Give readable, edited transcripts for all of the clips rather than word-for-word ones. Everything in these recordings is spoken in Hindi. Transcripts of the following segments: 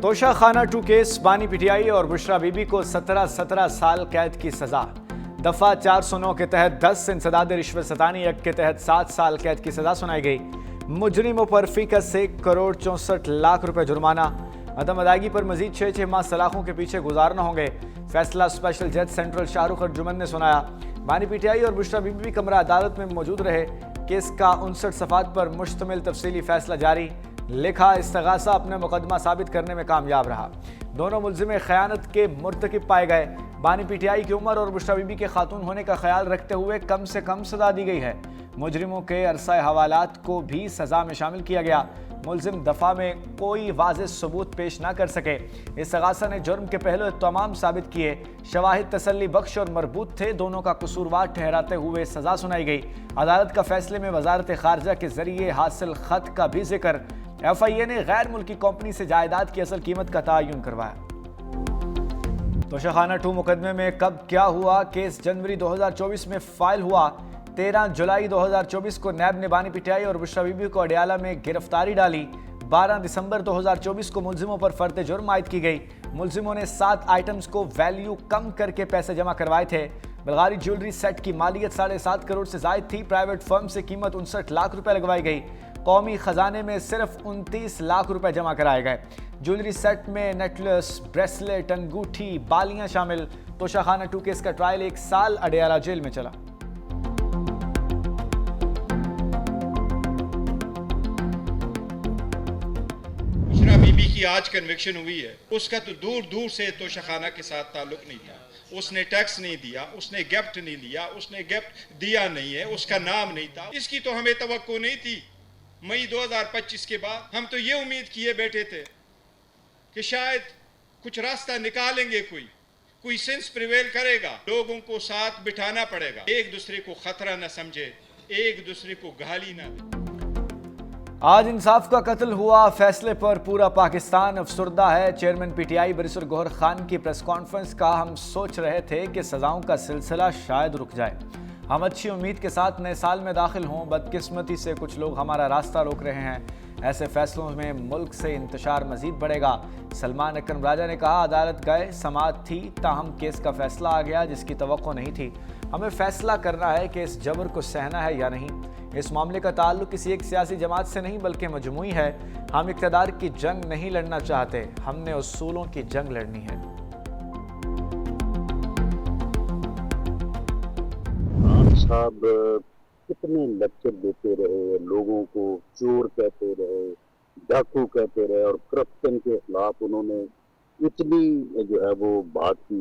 तोशा खाना 2 केस, बानी पीटीआई और बुशरा बीबी को 17 साल कैद की सजा। दफा 409 के तहत 10 इंसदाद रिश्वत सतानी एक्ट के तहत 7 साल कैद की सजा सुनाई गई। मुजरिमों पर फीकस 1 करोड़ 64 लाख रुपए जुर्माना। अदम अदायगी पर मजीद 6 माह सलाखों के पीछे गुजारना होंगे। फैसला स्पेशल जज सेंट्रल शाहरुख अर्जुमन ने सुनाया। बानी पीटीआई और बुशरा बीबी भी कमरा अदालत में मौजूद रहे। केस का 59 सफ़ात पर मुश्तमिल तफसीली फैसला जारी। लिखा, इस्तगासा अपने मुकदमा साबित करने में कामयाब रहा। दोनों मुल्जिम खयानत के मुर्तकिब पाए गए। बानी पीटीआई की उम्र और बुशरा बीबी के खातून होने का ख्याल रखते हुए कम से कम सजा दी गई है। मुजरिमों के अरसा हवालात को भी सजा में शामिल किया गया। मुल्जिम दफा में कोई वाज़ेह सबूत पेश ना कर सके। इस्तगासा ने जुर्म के पहलू तमाम साबित किए। शवाहिद तसल्ली बख्श और मरबूत थे। दोनों का कसूरवार ठहराते हुए सजा सुनाई गई। अदालत का फैसले में वजारत खारजा के जरिए हासिल खत का भी जिक्र। FIA ने गैर मुल्की कंपनी से जायदाद की असल कीमत का तयन करवाया। तोशा खाना 2 मुकदमे में कब क्या हुआ। केस जनवरी 2024 में फाइल हुआ। 13 जुलाई 2024 को नैब ने बानी पीटीआई और बुशरा बीबी को अडयाला में गिरफ्तारी डाली। 12 दिसंबर 2024 को मुल्जिमों पर फर्द जुर्म आयद की गई। मुल्जिमों ने 7 आइटम्स को वैल्यू कम करके पैसे जमा करवाए थे। बलगारी ज्वेलरी सेट की मालियत 7.5 करोड़ से जायद थी। प्राइवेट फर्म से कीमत 59 लाख रुपए लगवाई गई। कौमी खजाने में सिर्फ 29 लाख रुपए जमा कराए गए। ज्वेलरी सेट में नेकलेस, ब्रेसलेट, अंगूठी, बालियां शामिल। तोशा खाना 2 केस का ट्रायल 1 साल अडयाला जेल में चला। बुशरा बीबी की आज कन्विक्शन हुई है। उसका तो दूर दूर से तोशा खाना के साथ ताल्लुक नहीं था। उसने टैक्स नहीं दिया, उसने गिफ्ट नहीं लिया, उसने गिफ्ट दिया नहीं है, उसका नाम नहीं था। इसकी तो हमें तवक्को नहीं थी। मई 2025 के बाद हम तो ये उम्मीद किए बैठे थे कि शायद कुछ रास्ता निकालेंगे, कोई सेंस प्रिवेल करेगा। लोगों को साथ बिठाना पड़ेगा, एक दूसरे को खतरा न समझे, एक दूसरे को गाली ना दे। आज इंसाफ का कत्ल हुआ। फैसले पर पूरा पाकिस्तान अफसुर्दा है। चेयरमैन पीटीआई बरिसुर गौहर खान की प्रेस कॉन्फ्रेंस का हम सोच रहे थे कि सजाओं का सिलसिला शायद रुक जाए। हम अच्छी उम्मीद के साथ नए साल में दाखिल हों। बदकिस्मती से कुछ लोग हमारा रास्ता रोक रहे हैं। ऐसे फैसलों में मुल्क से इंतशार मजीद बढ़ेगा। सलमान अकरम राजा ने कहा, अदालत गए, समाअत थी, ताहम केस का फैसला आ गया जिसकी तवक्को नहीं थी। हमें फैसला करना है कि इस जबर को सहना है या नहीं। इस मामले का ताल्लुक किसी एक सियासी जमात से नहीं बल्कि मजमूई है। हम इक़्तिदार की जंग नहीं लड़ना चाहते, हमने उसूलों की जंग लड़नी है। साहब कितने लेक्चर देते रहे, लोगों को चोर कहते रहे, डाकू कहते रहे और करप्शन के खिलाफ उन्होंने इतनी जो है वो बात की,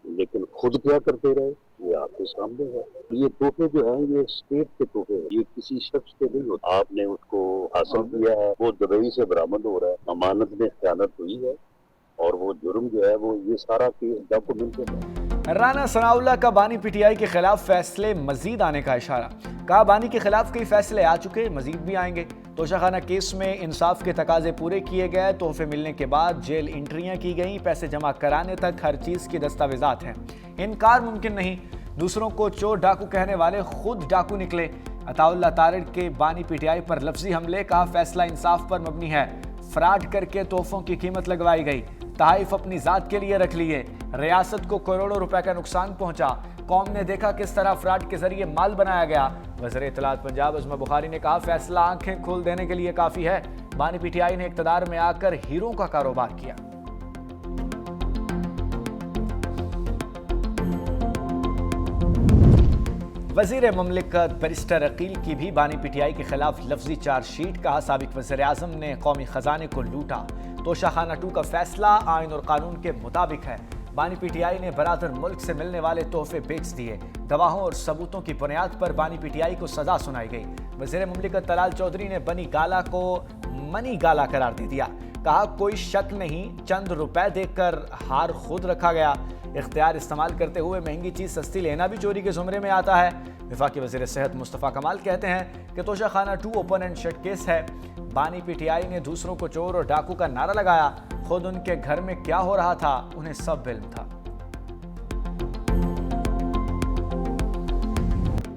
लेकिन खुद क्या करते रहे ये आपके सामने है। ये तोहफे जो हैं ये स्टेट के तोहफे हैं, ये किसी शख्स के नहीं होते। आपने उसको हासिल किया है, वो दुबई से बरामद हो रहा है, अमानत में खयानत हुई है और वो जुर्म जो है वो ये सारा केस डॉक्यूमेंटेड है। राना सनाउल्लाह का बानी पीटीआई के खिलाफ फैसले मजीद आने का इशारा। कहा, बानी के खिलाफ कई फैसले आ चुके, मजीद भी आएंगे। तोशा खाना केस में इंसाफ के तकाजे पूरे किए गए। तोहफे मिलने के बाद जेल एंट्रियां की गई। पैसे जमा कराने तक हर चीज की दस्तावेजात हैं। इनकार मुमकिन नहीं। दूसरों को चोर डाकू कहने वाले खुद डाकू निकले। अताउल्लाह तारिड़ के बानी पीटीआई पर लफ्जी हमले। कहा, फैसला इंसाफ पर मबनी है। फ्रॉड करके तोहफों की कीमत लगवाई गई। तहाइफ अपनी जात के लिए रख लिए। रियासत को करोड़ों रुपए का नुकसान पहुंचा। कौम ने देखा किस तरह फ्रॉड के जरिए माल बनाया गया। वज़ीर इत्तलात पंजाब अज़मा बुखारी ने कहा, फैसला आंखें खोल देने के लिए काफी है। बानी पीटीआई ने इक़्तिदार में आकर हीरों का कारोबार किया। वज़ीर मुमलिकत बैरिस्टर अकील की भी बानी पीटीआई के खिलाफ लफ्जी चार्जशीट। कहा, साबिक वज़ीर आज़म ने कौमी खजाने को लूटा। तोशा खाना 2 का फैसला आइन और कानून के मुताबिक है। बानी पीटीआई ने बरादर मुल्क से मिलने वाले तोहफे बेच दिए। गवाहों और सबूतों की बुनियाद पर बानी पीटीआई को सजा सुनाई गई। वज़ीर मुमलिकत तलाल चौधरी ने बनी गाला को मनी गाला करार दे दिया। कहा, कोई शक नहीं, चंद रुपए देकर हार खुद रखा गया। इख्तियार इस्तेमाल करते हुए महंगी चीज सस्ती लेना भी चोरी के जुमरे में आता है। वफाकी वज़ीर सेहत मुस्तफ़ा कमाल कहते हैं कि तोशा खाना 2 ओपन एंड शट केस है। बानी पीटीआई ने दूसरों को चोर और डाकू का नारा लगाया। खुद उनके घर में क्या हो रहा था उन्हें सब इल्म था।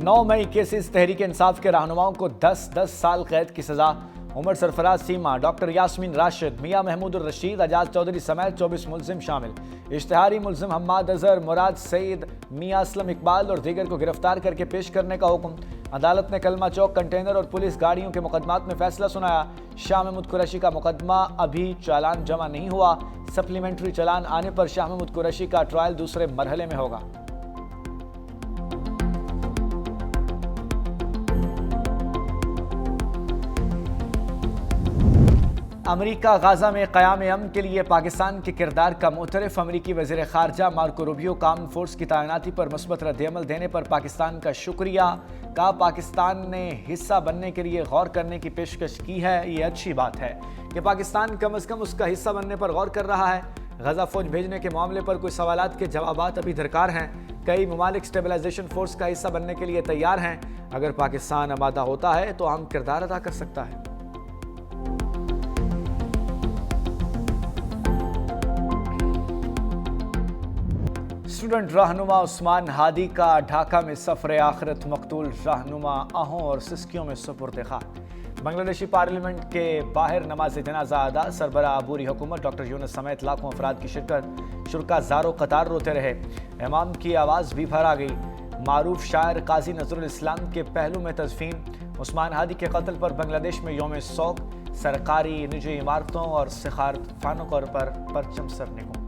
9 मई केसेस तहरीक इंसाफ के रहनुमाओं को 10-10 साल कैद की सजा। उमर सरफराज सीमा, डॉक्टर यास्मीन राशिद, मियां महमूद रशीद, एजाज चौधरी समेत 24 मुलजिम शामिल। इश्तिहारी मुलजिम हम्माद अजहर, मुराद सईद, मियां असलम इकबाल और दीगर को गिरफ्तार करके पेश करने का हुक्म। अदालत ने कलमा चौक कंटेनर और पुलिस गाड़ियों के मुकदमात में फैसला सुनाया। शाह महमूद कुरैशी का मुकदमा अभी चालान जमा नहीं हुआ। सप्लीमेंट्री चालान आने पर शाह महमूद कुरैशी का ट्रायल दूसरे मरहले में होगा। अमेरिका गाजा में क़याम अमन के लिए पाकिस्तान के किरदार का मुतरफ। अमेरिकी वज़ीर ख़ारजा मार्को रूबियो का आर्म्ड फोर्स की तैनाती पर मुस्बत रद्द-ए-अमल देने पर पाकिस्तान का शुक्रिया। कहा पाकिस्तान ने हिस्सा बनने के लिए गौर करने की पेशकश की है। ये अच्छी बात है कि पाकिस्तान कम अज़ कम उसका हिस्सा बनने पर गौर कर रहा है। गजा फौज भेजने के मामले पर कुछ सवालात के जवाबात अभी दरकार हैं। कई ममालिक स्टेबलाइजेशन फोर्स का हिस्सा बनने के लिए तैयार हैं। अगर पाकिस्तान आमादा होता है तो अहम किरदार अदा कर सकता है। स्टूडेंट रहनुमा उस्मान हादी का ढाका में सफर आखिरत मकतूल रहनुमा आहों और सिस्कियों में सुपुर्द खाक। बांग्लादेशी पार्लियामेंट के बाहर नमाज जनाजा अदा। सरबरा अबूरी हुकूमत डॉक्टर यूनुस समेत लाखों अफराद की शिरकत। शुरका ज़ारो कतार रोते रहे। इमाम की आवाज़ भी भर आ गई। मारूफ शायर काजी नजरुल इस्लाम के पहलू में तज़फ़ीन। उस्मान हादी के कत्ल पर बांग्लादेश में यौम शोक। सरकारी निजी इमारतों और सखारत खानों पर परचम सरने को।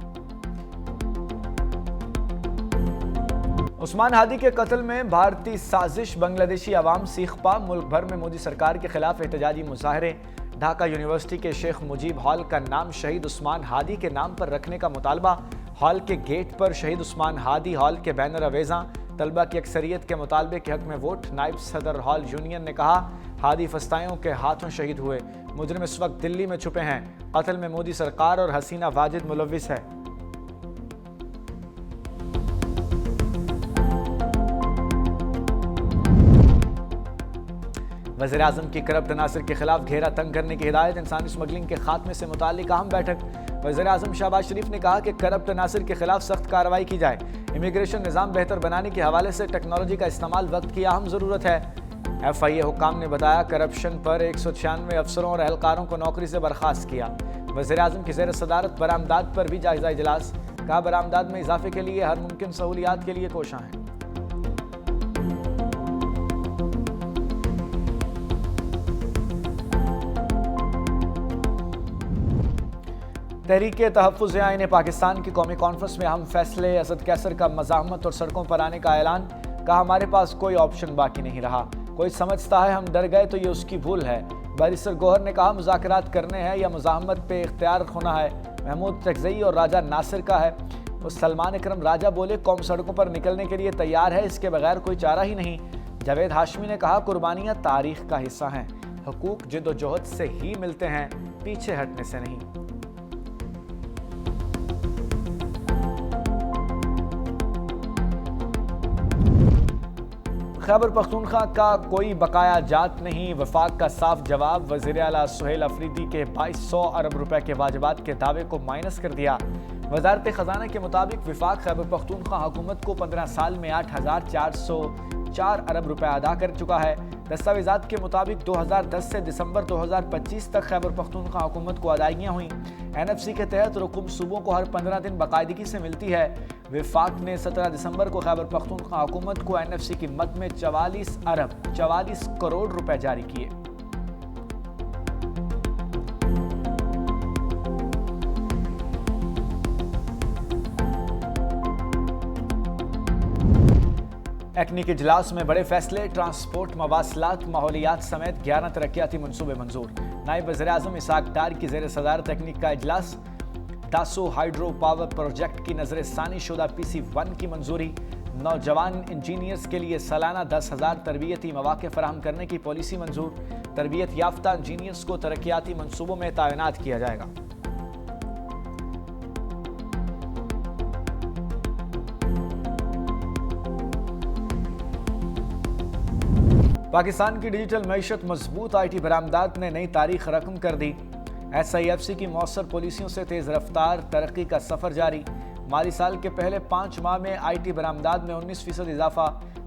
उस्मान हादी के कत्ल में भारतीय साजिश। बांग्लादेशी अवाम सीखपा। मुल्क भर में मोदी सरकार के खिलाफ एहतजाजी मुजाहरे। ढाका यूनिवर्सिटी के शेख मुजीब हॉल का नाम शहीद उस्मान हादी के नाम पर रखने का मुतालबा। हॉल के गेट पर शहीद उस्मान हादी हॉल के बैनर अवेजा। तलबा की अक्सरियत के मुतालबे के हक में वोट। नायब सदर हॉल यूनियन ने कहा हादी फस्ताइयों के हाथों शहीद हुए। मुजरिम इस वक्त दिल्ली में छुपे हैं। कत्ल में मोदी सरकार और हसीना वाजिद मुलव्विस है। वज़ीर आज़म की करप्ट अनासर के खिलाफ घेरा तंग करने की हिदायत। इंसानी स्मगलिंग के खात्मे से मुताल्लिक अहम बैठक। वज़ीर आज़म शहबाज शरीफ ने कहा कि करप्ट अनासर के खिलाफ सख्त कार्रवाई की जाए। इमिग्रेशन निज़ाम बेहतर बनाने के हवाले से टेक्नोलॉजी का इस्तेमाल वक्त की अहम ज़रूरत है। FIA हुकाम ने बताया करप्शन पर 196 अफसरों और एहलकारों को नौकरी से बर्खास्त किया। वज़ीर आज़म की ज़ेर सदारत बरामदात पर भी जायज़ा इजलास। कहा बरामदात में इजाफे के लिए हर मुमकिन सहूलियात के लिए कोशां हैं। तहरीक तहफ़्फ़ुज़ आईन पाकिस्तान की कौमी कॉन्फ्रेंस में अहम फैसले। असद कैसर का मज़ाहमत और सड़कों पर आने का ऐलान। कहा हमारे पास कोई ऑप्शन बाकी नहीं रहा। कोई समझता है हम डर गए तो ये उसकी भूल है। बैरिस्टर गौहर ने कहा मुज़ाकरात करने हैं या मुज़ाहमत पे इख्तियार खोना है। महमूद तकज़ई और राजा नासिर का है। और सलमान इकरम राजा बोले कौम सड़कों पर निकलने के लिए तैयार है, इसके बगैर कोई चारा ही नहीं। जावेद हाशमी ने कहा कुर्बानियाँ तारीख का हिस्सा हैं। हुकूक जिद्दोजहद से ही मिलते हैं, पीछे हटने से नहीं। खैबर पख्तूनख्वा का कोई बकाया जात नहीं। वफाक का साफ जवाब। वज़ीर आला सुहेल अफरीदी के 2200 अरब रुपए के वाजिबात के दावे को माइनस कर दिया। वजारत खजाना के मुताबिक वफाक खैबर पख्तूनख्वा हुकूमत को 15 साल में 8404 अरब रुपए अदा कर चुका है। दस्तावेजात के मुताबिक 2010 से दिसंबर 2025 तक खैबर पख्तूनख्वा हुकूमत को अदायगियाँ हुई। NFC के तहत रकूम सूबों को हर 15 दिन बाकायदगी से मिलती है। वफाक ने 17 दिसंबर को खैबर पख्तूनख्वा हुकूमत को NFC की मद में 44 अरब 44 करोड़ रुपए जारी किए। एक्नी के इजलास में बड़े फैसले। ट्रांसपोर्ट, मवासलात, माहौलियात समेत 11 तरक्याती मनसूबे मंजूर। नायब वज़ीर-ए-आज़म इसाक डार की ज़ेर सदारत एक्नी का इजलास। दासो हाइड्रो पावर प्रोजेक्ट की नज़र-ए-सानी शुदा PC1 की मंजूरी। नौजवान इंजीनियर्स के लिए सालाना 10,000 तरबियती मौक़े फराहम करने की पॉलिसी मंजूर। तरबियत याफ्ता इंजीनियर्स को तरक्याती मनसूबों में तैनात किया जाएगा। पाकिस्तान की डिजिटल मईशत मजबूत। IT बरामदात ने नई तारीख रकम कर दी। SIFC की मौसर पॉलिसियों से तेज़ रफ्तार तरक्की का सफ़र जारी। माली साल के पहले 5 माह में IT बरामदात में 19% इजाफा।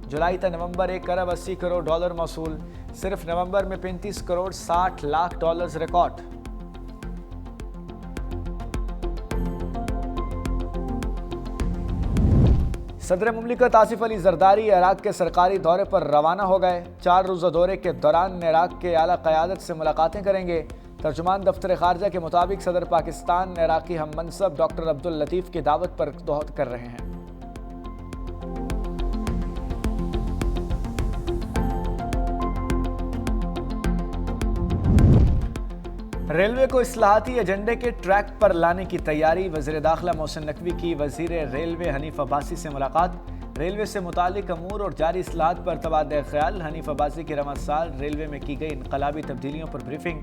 जुलाई तक नवंबर 1 अरब 80 करोड़ डॉलर मौसूल। सिर्फ नवंबर में 35 करोड़ 60 लाख डॉलर्स रिकॉर्ड। सदर मुमलिकत आसिफ अली जरदारी इराक के सरकारी दौरे पर रवाना हो गए। 4 रोज़ा दौरे के दौरान इराक के आला क़यादत से मुलाकातें करेंगे। तर्जुमान दफ्तर खारजा के मुताबिक सदर पाकिस्तान इराकी हम मनसब डॉक्टर अब्दुल लतीफ़ की दावत पर दोहत कर रहे हैं। रेलवे को इस्लाहाती एजेंडे के ट्रैक पर लाने की तैयारी। वज़ीर दाखिला मोहसिन नकवी की वज़ीर रेलवे हनीफ अब्बासी से मुलाकात। रेलवे से मुतालिक अमूर और जारी इस्लाहात पर तबादला ख्याल। हनीफ अब्बासी की रमज़ साल रेलवे में की गई इनकलाबी तब्दीलियों पर ब्रीफिंग।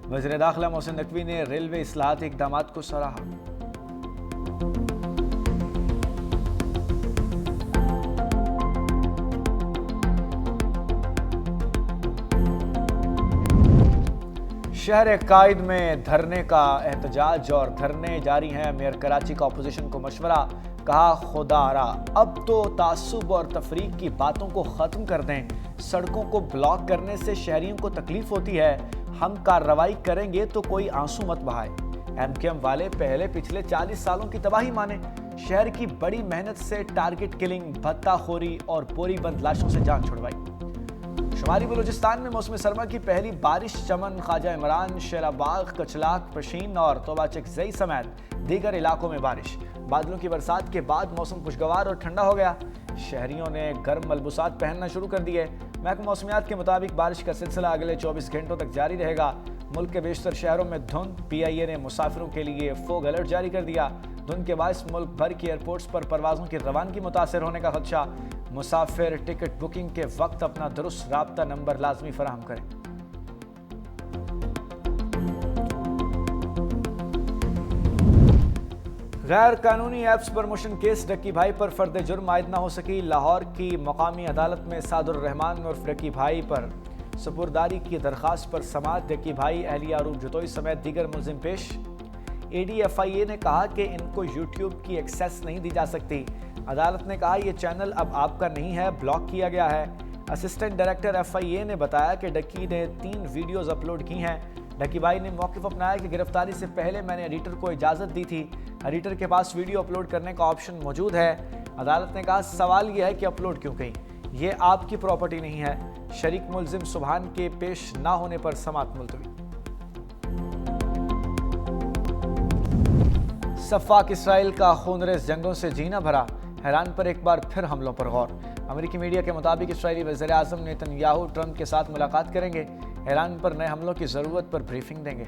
वज़ीर दाखिला मोहसिन नकवी ने रेलवे इस्लाहाती इक़दामात को सराहा। शहर कायद में धरने का एहतजाज और धरने जारी हैं। मेयर कराची का अपोजिशन को मशवरा, कहा खुदारा अब तो तासुब और तफरीक की बातों को ख़त्म कर दें। सड़कों को ब्लॉक करने से शहरियों को तकलीफ होती है। हम कार्रवाई करेंगे तो कोई आंसू मत बहाए। एमकेएम वाले पहले पिछले 40 सालों की तबाही माने। शहर की बड़ी मेहनत से टारगेट किलिंग, भत्ताखोरी और बोरी बंद लाशों से जान छुड़वाई। शुमारी बलूचिस्तान में मौसम सरमा की पहली बारिश। चमन, ख्वाजा इमरान, शेराबाग, कचलाक, पशीन और तोबाचक जई समेत दीगर इलाकों में बारिश। बादलों की बरसात के बाद मौसम खुशगवार और ठंडा हो गया। शहरियों ने गर्म मलबूसात पहनना शुरू कर दिए। महकमा मौसमियात के मुताबिक बारिश का सिलसिला अगले 24 घंटों तक जारी रहेगा। मुल्क के बेशतर शहरों में धुंध। PIA ने मुसाफिरों के लिए फोग अलर्ट जारी कर दिया। धुंध के बायस मुल्क भर की एयरपोर्ट्स पर परवाज़ों की रवानगी मुतासर होने का खदशा। मुसाफिर टिकट बुकिंग के वक्त अपना दुरुस्त राब्ता नंबर लाजमी फराहम करें। गैर कानूनी ऐप्स प्रमोशन केस। डक्की भाई पर फर्द जुर्म आयद न हो सकी। लाहौर की मकामी अदालत में सादुर रहमान और डक्की भाई पर सुपुर्दारी की दरख्वास्त पर समाअत। डक्की भाई, अहलिया अरूप जतोई समेत दीगर मुलजिम पेश। ADFIA ने कहा कि इनको यूट्यूब की एक्सेस नहीं दी जा सकती। अदालत ने कहा यह चैनल अब आपका नहीं है, ब्लॉक किया गया है। असिस्टेंट डायरेक्टर FIA ने बताया कि डक्की ने 3 वीडियोज़ अपलोड की हैं। डक्की भाई ने मौक़िफ़ अपनाया कि गिरफ्तारी से पहले मैंने एडिटर को इजाज़त दी थी। एडिटर के पास वीडियो अपलोड करने का ऑप्शन मौजूद है। अदालत ने कहा सवाल यह है कि अपलोड क्यों की, ये आपकी प्रॉपर्टी नहीं है। शरीक मुलजिम सुबहान के पेश ना होने पर समाअत मुलतवी। सफ़ाक इसराइल का खूनरेज़ जंगों से जीना भरा। ईरान पर एक बार फिर हमलों पर गौर। अमेरिकी मीडिया के मुताबिक इसराइली वज़ीर-ए-आज़म नेतन्याहू ट्रंप के साथ मुलाकात करेंगे। ईरान पर नए हमलों की ज़रूरत पर ब्रीफिंग देंगे।